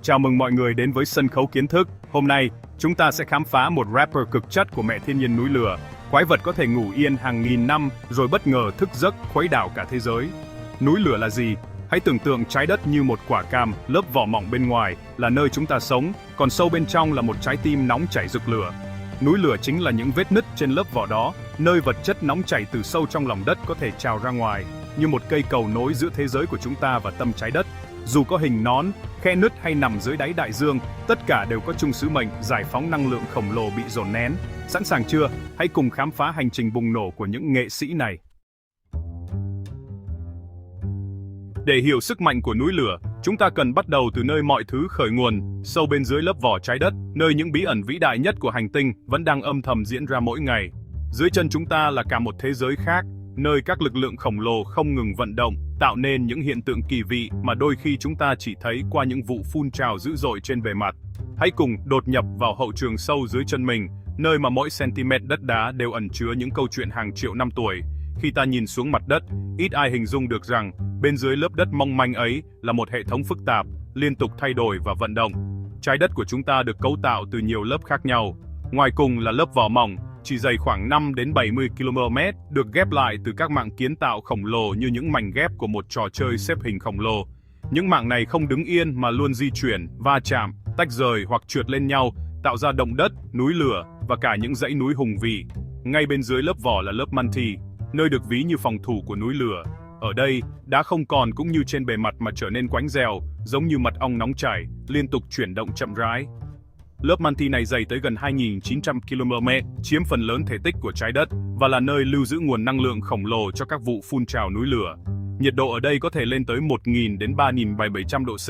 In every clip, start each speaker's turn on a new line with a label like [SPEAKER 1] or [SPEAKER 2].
[SPEAKER 1] Chào mừng mọi người đến với sân khấu kiến thức. Hôm nay, chúng ta sẽ khám phá một rapper cực chất của mẹ thiên nhiên núi lửa. Quái vật có thể ngủ yên hàng nghìn năm rồi bất ngờ thức giấc khuấy đảo cả thế giới. Núi lửa là gì? Hãy tưởng tượng trái đất như một quả cam, lớp vỏ mỏng bên ngoài là nơi chúng ta sống, còn sâu bên trong là một trái tim nóng chảy rực lửa. Núi lửa chính là những vết nứt trên lớp vỏ đó, nơi vật chất nóng chảy từ sâu trong lòng đất có thể trào ra ngoài, như một cây cầu nối giữa thế giới của chúng ta và tâm trái đất. Dù có hình nón, khe nứt hay nằm dưới đáy đại dương, tất cả đều có chung sứ mệnh giải phóng năng lượng khổng lồ bị dồn nén. Sẵn sàng chưa? Hãy cùng khám phá hành trình bùng nổ của những nghệ sĩ này. Để hiểu sức mạnh của núi lửa, chúng ta cần bắt đầu từ nơi mọi thứ khởi nguồn, sâu bên dưới lớp vỏ trái đất, nơi những bí ẩn vĩ đại nhất của hành tinh vẫn đang âm thầm diễn ra mỗi ngày. Dưới chân chúng ta là cả một thế giới khác, nơi các lực lượng khổng lồ không ngừng vận động, tạo nên những hiện tượng kỳ vị mà đôi khi chúng ta chỉ thấy qua những vụ phun trào dữ dội trên bề mặt. Hãy cùng đột nhập vào hậu trường sâu dưới chân mình, nơi mà mỗi cm đất đá đều ẩn chứa những câu chuyện hàng triệu năm tuổi. Khi ta nhìn xuống mặt đất, ít ai hình dung được rằng bên dưới lớp đất mong manh ấy là một hệ thống phức tạp, liên tục thay đổi và vận động. Trái đất của chúng ta được cấu tạo từ nhiều lớp khác nhau. Ngoài cùng là lớp vỏ mỏng, chỉ dày khoảng 5 đến 70 km, được ghép lại từ các mạng kiến tạo khổng lồ như những mảnh ghép của một trò chơi xếp hình khổng lồ. Những mạng này không đứng yên mà luôn di chuyển, va chạm, tách rời hoặc trượt lên nhau, tạo ra động đất, núi lửa và cả những dãy núi hùng vĩ. Ngay bên dưới lớp vỏ là lớp mantle, nơi được ví như phòng thủ của núi lửa. Ở đây, đá không còn cũng như trên bề mặt mà trở nên quánh rèo, giống như mật ong nóng chảy, liên tục chuyển động chậm rãi. Lớp mantle này dày tới gần 2.900 km, chiếm phần lớn thể tích của trái đất và là nơi lưu giữ nguồn năng lượng khổng lồ cho các vụ phun trào núi lửa. Nhiệt độ ở đây có thể lên tới 1.000 đến 3.700 độ C,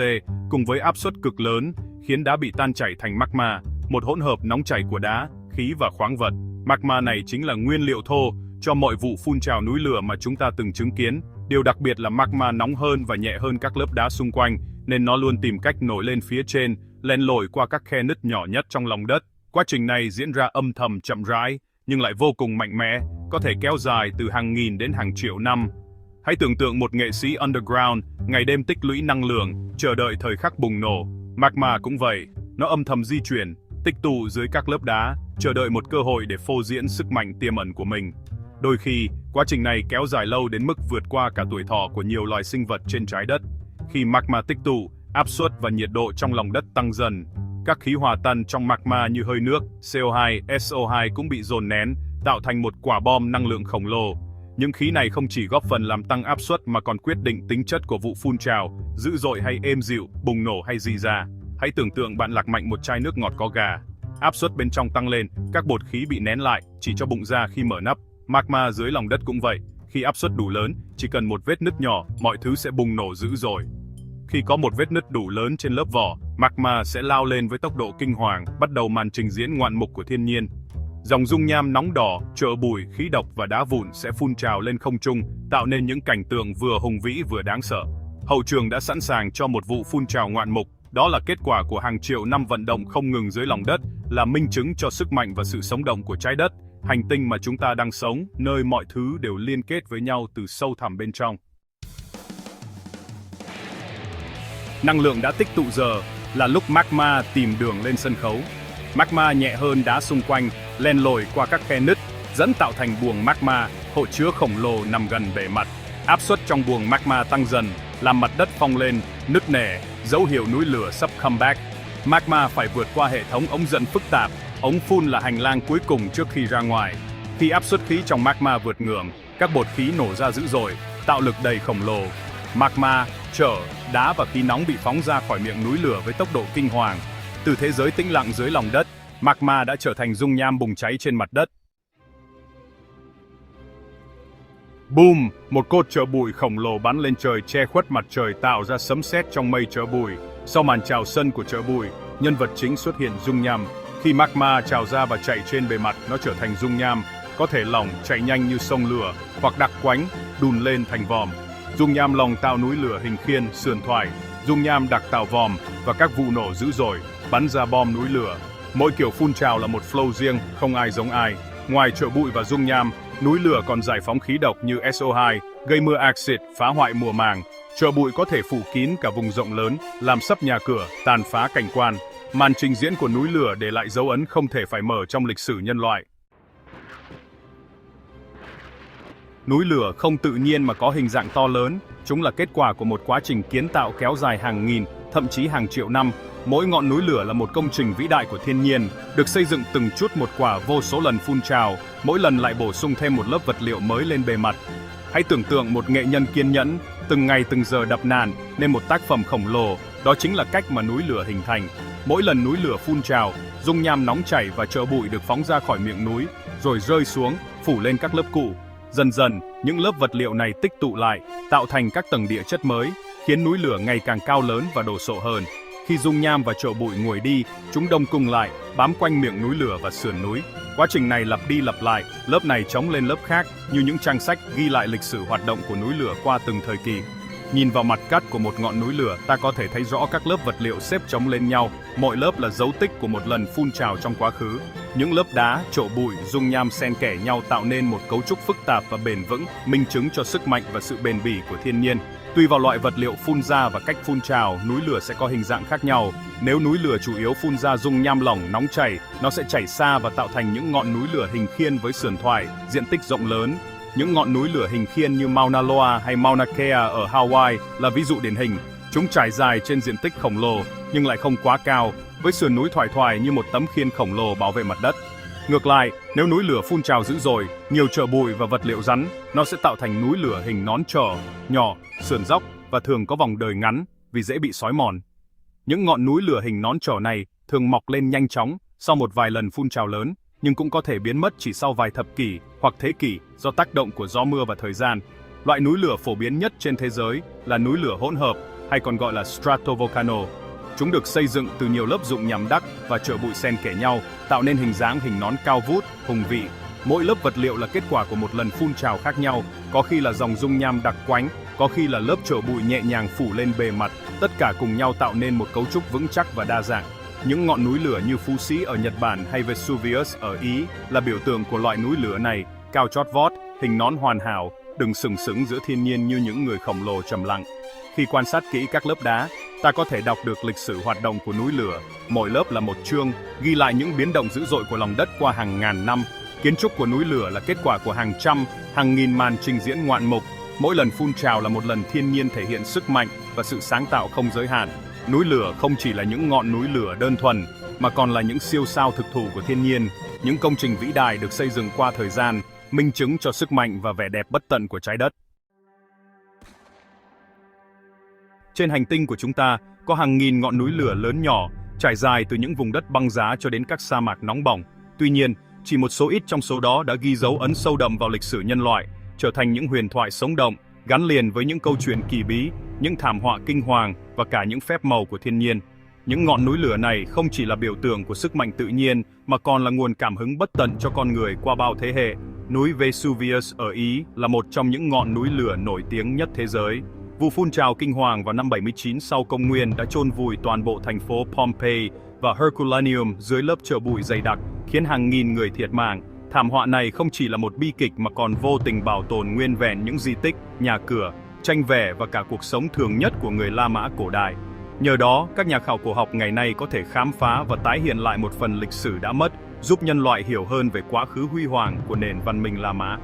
[SPEAKER 1] cùng với áp suất cực lớn, khiến đá bị tan chảy thành magma, một hỗn hợp nóng chảy của đá, khí và khoáng vật. Magma này chính là nguyên liệu thô cho mọi vụ phun trào núi lửa mà chúng ta từng chứng kiến. Điều đặc biệt là magma nóng hơn và nhẹ hơn các lớp đá xung quanh, nên nó luôn tìm cách nổi lên phía trên, len lỏi qua các khe nứt nhỏ nhất trong lòng đất. Quá trình này diễn ra âm thầm chậm rãi, nhưng lại vô cùng mạnh mẽ, có thể kéo dài từ hàng nghìn đến hàng triệu năm. Hãy tưởng tượng một nghệ sĩ underground, ngày đêm tích lũy năng lượng, chờ đợi thời khắc bùng nổ. Magma cũng vậy, nó âm thầm di chuyển, tích tụ dưới các lớp đá, chờ đợi một cơ hội để phô diễn sức mạnh tiềm ẩn của mình. Đôi khi, quá trình này kéo dài lâu đến mức vượt qua cả tuổi thọ của nhiều loài sinh vật trên trái đất. Khi magma tích tụ, áp suất và nhiệt độ trong lòng đất tăng dần. Các khí hòa tan trong magma như hơi nước, CO2, SO2 cũng bị dồn nén, tạo thành một quả bom năng lượng khổng lồ. Những khí này không chỉ góp phần làm tăng áp suất mà còn quyết định tính chất của vụ phun trào, dữ dội hay êm dịu, bùng nổ hay rỉ ra. Hãy tưởng tượng bạn lạc mạnh một chai nước ngọt có gà. Áp suất bên trong tăng lên, các bột khí bị nén lại, chỉ cho bụng ra khi mở nắp. Magma dưới lòng đất cũng vậy. Khi áp suất đủ lớn, chỉ cần một vết nứt nhỏ, mọi thứ sẽ bùng nổ dữ dội. Khi có một vết nứt đủ lớn trên lớp vỏ, magma sẽ lao lên với tốc độ kinh hoàng, bắt đầu màn trình diễn ngoạn mục của thiên nhiên. Dòng dung nham nóng đỏ, chợ bụi, khí độc và đá vụn sẽ phun trào lên không trung, tạo nên những cảnh tượng vừa hùng vĩ vừa đáng sợ. Hậu trường đã sẵn sàng cho một vụ phun trào ngoạn mục. Đó là kết quả của hàng triệu năm vận động không ngừng dưới lòng đất, là minh chứng cho sức mạnh và sự sống động của trái đất, hành tinh mà chúng ta đang sống, nơi mọi thứ đều liên kết với nhau từ sâu thẳm bên trong. Năng lượng đã tích tụ giờ, là lúc magma tìm đường lên sân khấu. Magma nhẹ hơn đá xung quanh, len lỏi qua các khe nứt, dẫn tạo thành buồng magma, hồ chứa khổng lồ nằm gần bề mặt. Áp suất trong buồng magma tăng dần, làm mặt đất phong lên, nứt nẻ, dấu hiệu núi lửa sắp comeback. Magma phải vượt qua hệ thống ống dẫn phức tạp, ống phun là hành lang cuối cùng trước khi ra ngoài. Khi áp suất khí trong magma vượt ngưỡng, các bột khí nổ ra dữ dội, tạo lực đẩy khổng lồ. Magma, chở, đá và khí nóng bị phóng ra khỏi miệng núi lửa với tốc độ kinh hoàng. Từ thế giới tĩnh lặng dưới lòng đất, magma đã trở thành dung nham bùng cháy trên mặt đất. Boom! Một cột chợ bụi khổng lồ bắn lên trời che khuất mặt trời, tạo ra sấm sét trong mây chợ bụi. Sau màn trào sân của chợ bụi, nhân vật chính xuất hiện dung nham. Khi magma trào ra và chạy trên bề mặt, nó trở thành dung nham, có thể lỏng, chạy nhanh như sông lửa, hoặc đặc quánh, đùn lên thành vòm. Dung nham lỏng tạo núi lửa hình khiên, sườn thoải. Dung nham đặc tạo vòm và các vụ nổ dữ dội, bắn ra bom núi lửa. Mỗi kiểu phun trào là một flow riêng, không ai giống ai. Ngoài chợ bụi và dung nham, núi lửa còn giải phóng khí độc như SO2, gây mưa axit, phá hoại mùa màng. Tro bụi có thể phủ kín cả vùng rộng lớn, làm sấp nhà cửa, tàn phá cảnh quan. Màn trình diễn của núi lửa để lại dấu ấn không thể phải mở trong lịch sử nhân loại. Núi lửa không tự nhiên mà có hình dạng to lớn, chúng là kết quả của một quá trình kiến tạo kéo dài hàng nghìn, thậm chí hàng triệu năm. Mỗi ngọn núi lửa là một công trình vĩ đại của thiên nhiên, được xây dựng từng chút một quả vô số lần phun trào, mỗi lần lại bổ sung thêm một lớp vật liệu mới lên bề mặt. Hãy tưởng tượng một nghệ nhân kiên nhẫn, từng ngày từng giờ đập nàn nên một tác phẩm khổng lồ, đó chính là cách mà núi lửa hình thành. Mỗi lần núi lửa phun trào, dung nham nóng chảy và tro bụi được phóng ra khỏi miệng núi, rồi rơi xuống, phủ lên các lớp cụ. Dần dần, những lớp vật liệu này tích tụ lại, tạo thành các tầng địa chất mới, khiến núi lửa ngày càng cao lớn và đồ sộ hơn. Khi dung nham và tro bụi nguội đi, chúng đông cung lại, bám quanh miệng núi lửa và sườn núi. Quá trình này lặp đi lặp lại, lớp này chồng lên lớp khác, như những trang sách ghi lại lịch sử hoạt động của núi lửa qua từng thời kỳ. Nhìn vào mặt cắt của một ngọn núi lửa, ta có thể thấy rõ các lớp vật liệu xếp chồng lên nhau, mỗi lớp là dấu tích của một lần phun trào trong quá khứ. Những lớp đá, tro bụi, dung nham xen kẽ nhau tạo nên một cấu trúc phức tạp và bền vững, minh chứng cho sức mạnh và sự bền bỉ của thiên nhiên. Tùy vào loại vật liệu phun ra và cách phun trào, núi lửa sẽ có hình dạng khác nhau. Nếu núi lửa chủ yếu phun ra dung nham lỏng nóng chảy, nó sẽ chảy xa và tạo thành những ngọn núi lửa hình khiên với sườn thoải, diện tích rộng lớn. Những ngọn núi lửa hình khiên như Mauna Loa hay Mauna Kea ở Hawaii là ví dụ điển hình. Chúng trải dài trên diện tích khổng lồ nhưng lại không quá cao, với sườn núi thoải thoải như một tấm khiên khổng lồ bảo vệ mặt đất. Ngược lại, nếu núi lửa phun trào dữ dội, nhiều tro bụi và vật liệu rắn, nó sẽ tạo thành núi lửa hình nón trỏ, nhỏ, sườn dốc và thường có vòng đời ngắn vì dễ bị xói mòn. Những ngọn núi lửa hình nón trỏ này thường mọc lên nhanh chóng sau một vài lần phun trào lớn, nhưng cũng có thể biến mất chỉ sau vài thập kỷ hoặc thế kỷ do tác động của gió mưa và thời gian. Loại núi lửa phổ biến nhất trên thế giới là núi lửa hỗn hợp, hay còn gọi là stratovolcano. Chúng được xây dựng từ nhiều lớp rụng nhằm đắc và tro bụi xen kẽ nhau, tạo nên hình dáng hình nón cao vút, hùng vĩ. Mỗi lớp vật liệu là kết quả của một lần phun trào khác nhau, có khi là dòng dung nham đặc quánh, có khi là lớp tro bụi nhẹ nhàng phủ lên bề mặt, tất cả cùng nhau tạo nên một cấu trúc vững chắc và đa dạng. Những ngọn núi lửa như Phú Sĩ ở Nhật Bản hay Vesuvius ở Ý là biểu tượng của loại núi lửa này, cao chót vót, hình nón hoàn hảo, đứng sừng sững giữa thiên nhiên như những người khổng lồ trầm lặng. Khi quan sát kỹ các lớp đá, ta có thể đọc được lịch sử hoạt động của núi lửa. Mỗi lớp là một chương, ghi lại những biến động dữ dội của lòng đất qua hàng ngàn năm. Kiến trúc của núi lửa là kết quả của hàng trăm, hàng nghìn màn trình diễn ngoạn mục. Mỗi lần phun trào là một lần thiên nhiên thể hiện sức mạnh và sự sáng tạo không giới hạn. Núi lửa không chỉ là những ngọn núi lửa đơn thuần, mà còn là những siêu sao thực thụ của thiên nhiên, những công trình vĩ đại được xây dựng qua thời gian, minh chứng cho sức mạnh và vẻ đẹp bất tận của trái đất. Trên hành tinh của chúng ta có hàng nghìn ngọn núi lửa lớn nhỏ, trải dài từ những vùng đất băng giá cho đến các sa mạc nóng bỏng. Tuy nhiên, chỉ một số ít trong số đó đã ghi dấu ấn sâu đậm vào lịch sử nhân loại, trở thành những huyền thoại sống động, gắn liền với những câu chuyện kỳ bí, những thảm họa kinh hoàng và cả những phép màu của thiên nhiên. Những ngọn núi lửa này không chỉ là biểu tượng của sức mạnh tự nhiên, mà còn là nguồn cảm hứng bất tận cho con người qua bao thế hệ. Núi Vesuvius ở Ý là một trong những ngọn núi lửa nổi tiếng nhất thế giới. Vụ phun trào kinh hoàng vào năm 79 sau công nguyên đã chôn vùi toàn bộ thành phố Pompeii và Herculaneum dưới lớp tro bụi dày đặc, khiến hàng nghìn người thiệt mạng. Thảm họa này không chỉ là một bi kịch mà còn vô tình bảo tồn nguyên vẹn những di tích, nhà cửa, tranh vẽ và cả cuộc sống thường nhất của người La Mã cổ đại. Nhờ đó, các nhà khảo cổ học ngày nay có thể khám phá và tái hiện lại một phần lịch sử đã mất, giúp nhân loại hiểu hơn về quá khứ huy hoàng của nền văn minh La Mã.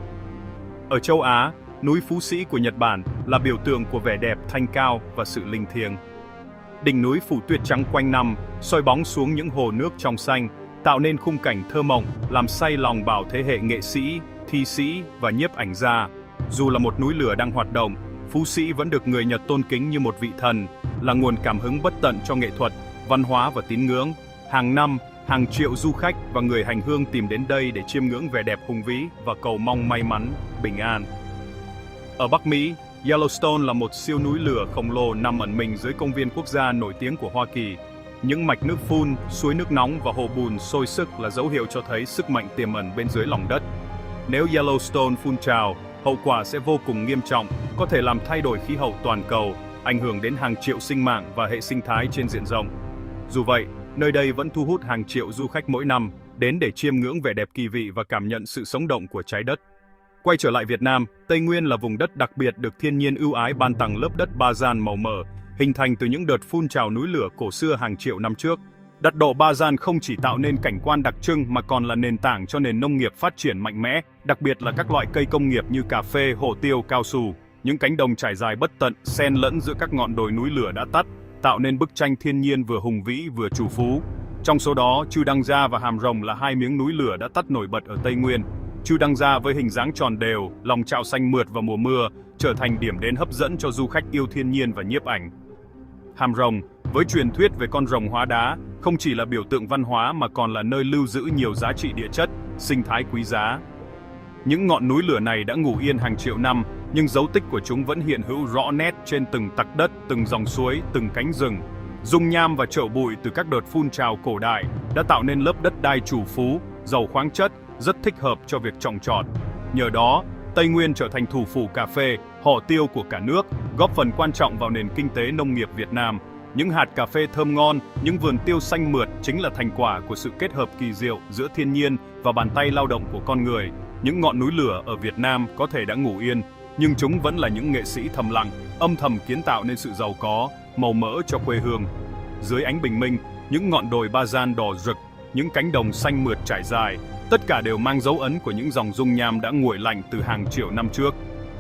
[SPEAKER 1] Ở châu Á, núi Phú Sĩ của Nhật Bản là biểu tượng của vẻ đẹp thanh cao và sự linh thiêng. Đỉnh núi phủ tuyết trắng quanh năm, soi bóng xuống những hồ nước trong xanh, tạo nên khung cảnh thơ mộng, làm say lòng bao thế hệ nghệ sĩ, thi sĩ và nhiếp ảnh gia. Dù là một núi lửa đang hoạt động, Phú Sĩ vẫn được người Nhật tôn kính như một vị thần, là nguồn cảm hứng bất tận cho nghệ thuật, văn hóa và tín ngưỡng. Hàng năm, hàng triệu du khách và người hành hương tìm đến đây để chiêm ngưỡng vẻ đẹp hùng vĩ và cầu mong may mắn, bình an. Ở Bắc Mỹ, Yellowstone là một siêu núi lửa khổng lồ nằm ẩn mình dưới công viên quốc gia nổi tiếng của Hoa Kỳ. Những mạch nước phun, suối nước nóng và hồ bùn sôi sức là dấu hiệu cho thấy sức mạnh tiềm ẩn bên dưới lòng đất. Nếu Yellowstone phun trào, hậu quả sẽ vô cùng nghiêm trọng, có thể làm thay đổi khí hậu toàn cầu, ảnh hưởng đến hàng triệu sinh mạng và hệ sinh thái trên diện rộng. Dù vậy, nơi đây vẫn thu hút hàng triệu du khách mỗi năm đến để chiêm ngưỡng vẻ đẹp kỳ vị và cảm nhận sự sống động của trái đất. Quay trở lại Việt Nam, Tây Nguyên là vùng đất đặc biệt được thiên nhiên ưu ái ban tặng lớp đất Ba-gian màu mỡ, hình thành từ những đợt phun trào núi lửa cổ xưa hàng triệu năm trước. Đất độ Ba-gian không chỉ tạo nên cảnh quan đặc trưng mà còn là nền tảng cho nền nông nghiệp phát triển mạnh mẽ, đặc biệt là các loại cây công nghiệp như cà phê, hồ tiêu, cao su. Những cánh đồng trải dài bất tận, xen lẫn giữa các ngọn đồi núi lửa đã tắt, tạo nên bức tranh thiên nhiên vừa hùng vĩ vừa trù phú. Trong số đó, Chư Đăng Gia và Hàm Rồng là hai miếng núi lửa đã tắt nổi bật ở Tây Nguyên. Chư Đăng Gia với hình dáng tròn đều, lòng chạo xanh mượt vào mùa mưa, trở thành điểm đến hấp dẫn cho du khách yêu thiên nhiên và nhiếp ảnh. Hàm Rồng, với truyền thuyết về con rồng hóa đá, không chỉ là biểu tượng văn hóa mà còn là nơi lưu giữ nhiều giá trị địa chất, sinh thái quý giá. Những ngọn núi lửa này đã ngủ yên hàng triệu năm, nhưng dấu tích của chúng vẫn hiện hữu rõ nét trên từng tặc đất, từng dòng suối, từng cánh rừng. Dung nham và chậu bụi từ các đợt phun trào cổ đại đã tạo nên lớp đất đai trù phú, giàu khoáng chất, rất thích hợp cho việc trồng trọt. Nhờ đó, Tây Nguyên trở thành thủ phủ cà phê, họ tiêu của cả nước, góp phần quan trọng vào nền kinh tế nông nghiệp Việt Nam. Những hạt cà phê thơm ngon, những vườn tiêu xanh mượt chính là thành quả của sự kết hợp kỳ diệu giữa thiên nhiên và bàn tay lao động của con người. Những ngọn núi lửa ở Việt Nam có thể đã ngủ yên, nhưng chúng vẫn là những nghệ sĩ thầm lặng, âm thầm kiến tạo nên sự giàu có, màu mỡ cho quê hương. Dưới ánh bình minh, những ngọn đồi Ba-gian đỏ rực, những cánh đồng xanh mượt trải dài, tất cả đều mang dấu ấn của những dòng dung nham đã nguội lạnh từ hàng triệu năm trước.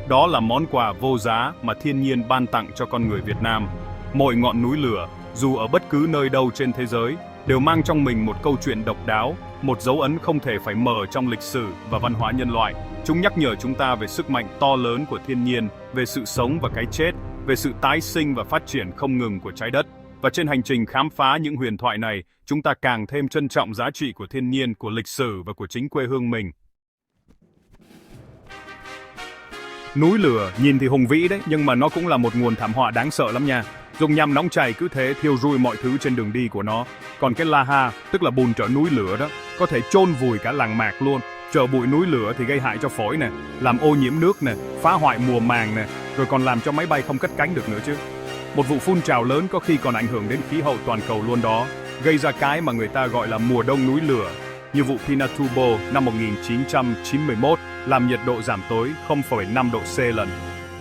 [SPEAKER 1] Đó là món quà vô giá mà thiên nhiên ban tặng cho con người Việt Nam. Mỗi ngọn núi lửa, dù ở bất cứ nơi đâu trên thế giới, đều mang trong mình một câu chuyện độc đáo, một dấu ấn không thể phải mở trong lịch sử và văn hóa nhân loại. Chúng nhắc nhở chúng ta về sức mạnh to lớn của thiên nhiên, về sự sống và cái chết, về sự tái sinh và phát triển không ngừng của trái đất. Và trên hành trình khám phá những huyền thoại này, chúng ta càng thêm trân trọng giá trị của thiên nhiên, của lịch sử và của chính quê hương mình. Núi lửa nhìn thì hùng vĩ đấy, nhưng mà nó cũng là một nguồn thảm họa đáng sợ lắm nha. Dung nham nóng chảy cứ thế thiêu rụi mọi thứ trên đường đi của nó. Còn cái lava, tức là bùn trỡ núi lửa đó, có thể chôn vùi cả làng mạc luôn. Chợ bụi núi lửa thì gây hại cho phổi nè, làm ô nhiễm nước nè, phá hoại mùa màng nè, rồi còn làm cho máy bay không cất cánh được nữa chứ. Một vụ phun trào lớn có khi còn ảnh hưởng đến khí hậu toàn cầu luôn đó, gây ra cái mà người ta gọi là mùa đông núi lửa, như vụ Pinatubo năm 1991 làm nhiệt độ giảm tối 0,5 độ C lần.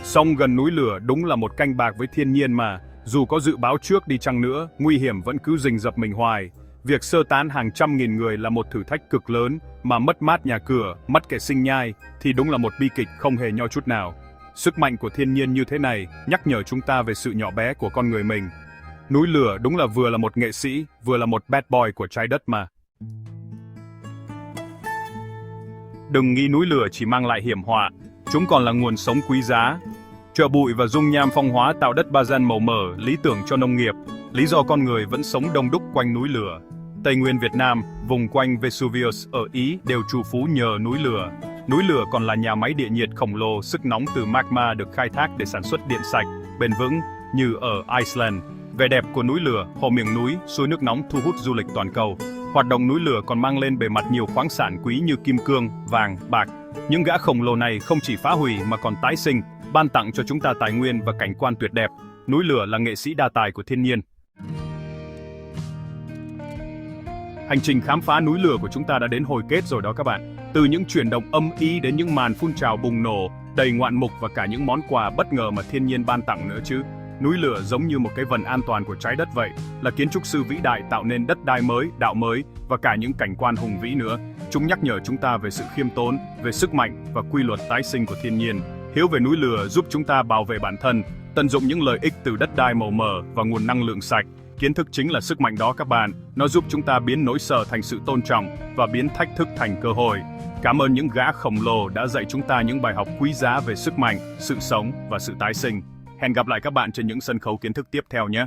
[SPEAKER 1] Sông gần núi lửa đúng là một canh bạc với thiên nhiên mà, dù có dự báo trước đi chăng nữa, nguy hiểm vẫn cứ rình rập mình hoài. Việc sơ tán hàng trăm nghìn người là một thử thách cực lớn, mà mất mát nhà cửa, mất kẻ sinh nhai thì đúng là một bi kịch không hề nho chút nào. Sức mạnh của thiên nhiên như thế này nhắc nhở chúng ta về sự nhỏ bé của con người mình. Núi lửa đúng là vừa là một nghệ sĩ, vừa là một bad boy của trái đất mà. Đừng nghĩ núi lửa chỉ mang lại hiểm họa, chúng còn là nguồn sống quý giá. Chợ bụi và dung nham phong hóa tạo đất Ba-gian màu mỡ, lý tưởng cho nông nghiệp, lý do con người vẫn sống đông đúc quanh núi lửa. Tây Nguyên Việt Nam, vùng quanh Vesuvius ở Ý đều trù phú nhờ núi lửa. Núi lửa còn là nhà máy địa nhiệt khổng lồ, sức nóng từ magma được khai thác để sản xuất điện sạch, bền vững như ở Iceland. Vẻ đẹp của núi lửa, hồ miệng núi, suối nước nóng thu hút du lịch toàn cầu. Hoạt động núi lửa còn mang lên bề mặt nhiều khoáng sản quý như kim cương, vàng, bạc. Những gã khổng lồ này không chỉ phá hủy mà còn tái sinh, ban tặng cho chúng ta tài nguyên và cảnh quan tuyệt đẹp. Núi lửa là nghệ sĩ đa tài của thiên nhiên. Hành trình khám phá núi lửa của chúng ta đã đến hồi kết rồi đó các bạn. Từ những chuyển động âm ỉ đến những màn phun trào bùng nổ, đầy ngoạn mục và cả những món quà bất ngờ mà thiên nhiên ban tặng nữa chứ. Núi lửa giống như một cái vần an toàn của trái đất vậy, là kiến trúc sư vĩ đại tạo nên đất đai mới, đạo mới và cả những cảnh quan hùng vĩ nữa. Chúng nhắc nhở chúng ta về sự khiêm tốn, về sức mạnh và quy luật tái sinh của thiên nhiên. Hiểu về núi lửa giúp chúng ta bảo vệ bản thân, tận dụng những lợi ích từ đất đai màu mỡ và nguồn năng lượng sạch. Kiến thức chính là sức mạnh đó các bạn, nó giúp chúng ta biến nỗi sợ thành sự tôn trọng và biến thách thức thành cơ hội. Cảm ơn những gã khổng lồ đã dạy chúng ta những bài học quý giá về sức mạnh, sự sống và sự tái sinh. Hẹn gặp lại các bạn trên những sân khấu kiến thức tiếp theo nhé.